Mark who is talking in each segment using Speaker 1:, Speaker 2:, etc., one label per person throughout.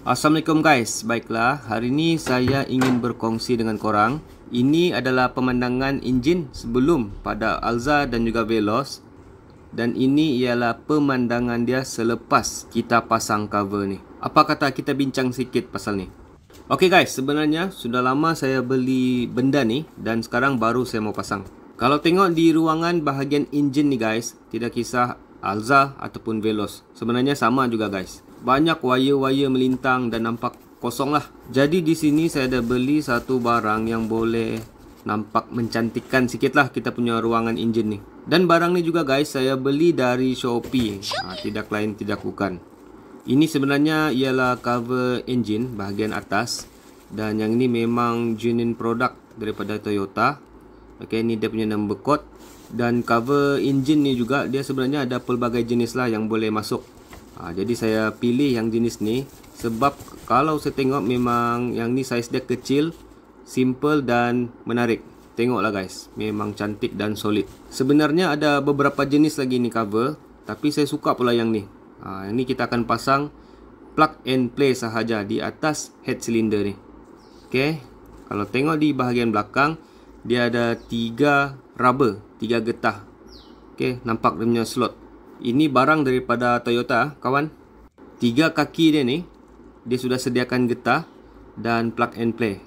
Speaker 1: Assalamualaikum guys. Baiklah, hari ini saya ingin berkongsi dengan korang. Ini adalah pemandangan enjin sebelum pada Alza dan juga Veloz. Dan ini ialah pemandangan dia selepas kita pasang cover ni. Apa kata kita bincang sikit pasal ni? Ok guys, sebenarnya sudah lama saya beli benda ni dan sekarang baru saya mau pasang. Kalau tengok di ruangan bahagian enjin ni guys, tidak kisah Alza ataupun Veloz, sebenarnya sama juga guys. Banyak wire-wire melintang dan nampak kosong lah. Jadi di sini saya ada beli satu barang yang boleh nampak mencantikkan sikit lah kita punya ruangan enjin ni. Dan barang ni juga guys saya beli dari Shopee. Tidak lain tidak bukan. Ini sebenarnya ialah cover engine bahagian atas. Dan yang ini memang genuine product daripada Toyota. Okay, ini dia punya number code. Dan cover engine ni juga dia sebenarnya ada pelbagai jenis lah yang boleh masuk. Jadi saya pilih yang jenis ni sebab kalau saya tengok memang yang ni saiz dia kecil, simple dan menarik. Tengoklah guys, memang cantik dan solid. Sebenarnya ada beberapa jenis lagi ni cover, tapi saya suka pula yang ni. Yang ni kita akan pasang plug and play sahaja di atas head cylinder ni. Okay, kalau tengok di bahagian belakang dia ada 3 rubber, 3 getah. Okay, nampak dia punya slot. Ini barang daripada Toyota kawan. 3 kaki dia ni dia sudah sediakan getah dan plug and play.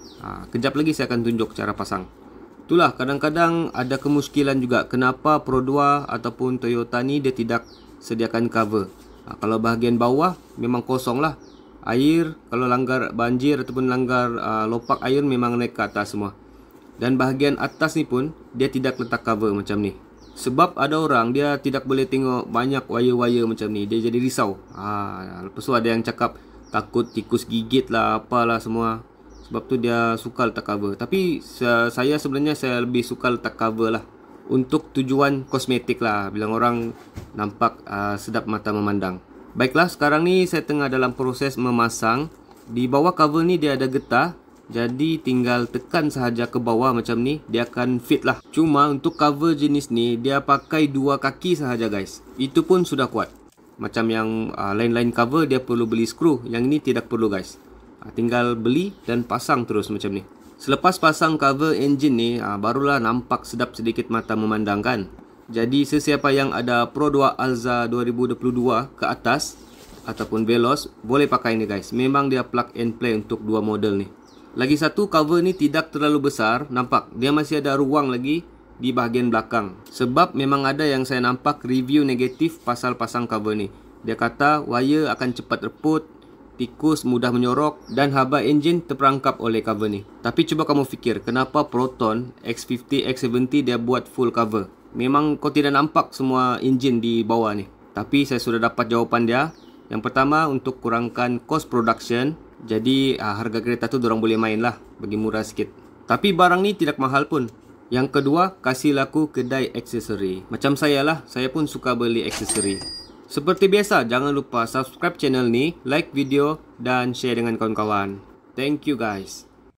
Speaker 1: Kejap lagi saya akan tunjuk cara pasang. Itulah kadang-kadang ada kemuskilan juga kenapa Pro 2 ataupun Toyota ni dia tidak sediakan cover. Kalau bahagian bawah memang kosong lah. Air kalau langgar banjir ataupun langgar lopak air memang naik ke atas semua. Dan bahagian atas ni pun dia tidak letak cover macam ni. Sebab ada orang dia tidak boleh tengok banyak wire-wire macam ni. Dia jadi risau. Lepas tu ada yang cakap takut tikus gigit lah, apalah semua. Sebab tu dia suka letak cover. Tapi saya sebenarnya saya lebih suka letak cover lah. Untuk tujuan kosmetik lah. Bilang orang nampak sedap mata memandang. Baiklah, sekarang ni saya tengah dalam proses memasang. Di bawah cover ni dia ada getah. Jadi tinggal tekan sahaja ke bawah macam ni, dia akan fit lah. Cuma untuk cover jenis ni dia pakai 2 kaki sahaja guys. Itu pun sudah kuat. Macam yang lain-lain cover dia perlu beli skru. Yang ini tidak perlu guys. Tinggal beli dan pasang terus macam ni. Selepas pasang cover engine ni barulah nampak sedap sedikit mata memandangkan. Jadi sesiapa yang ada Pro 2 Alza 2022 ke atas ataupun Veloz boleh pakai ni guys. Memang dia plug and play untuk 2 model ni. Lagi satu, cover ni tidak terlalu besar. Nampak dia masih ada ruang lagi di bahagian belakang. Sebab memang ada yang saya nampak review negatif pasal pasang cover ni. Dia kata wire akan cepat reput, tikus mudah menyorok dan haba enjin terperangkap oleh cover ni. Tapi cuba kamu fikir, kenapa Proton X50, X70 dia buat full cover? Memang kau tidak nampak semua enjin di bawah ni. Tapi saya sudah dapat jawapan dia. Yang pertama, untuk kurangkan cost production. Jadi harga kereta tu dorang boleh main lah, bagi murah sikit. Tapi barang ni tidak mahal pun. Yang kedua, kasih laku kedai aksesori. Macam saya lah, saya pun suka beli aksesori. Seperti biasa, jangan lupa subscribe channel ni, like video dan share dengan kawan-kawan. Thank you guys.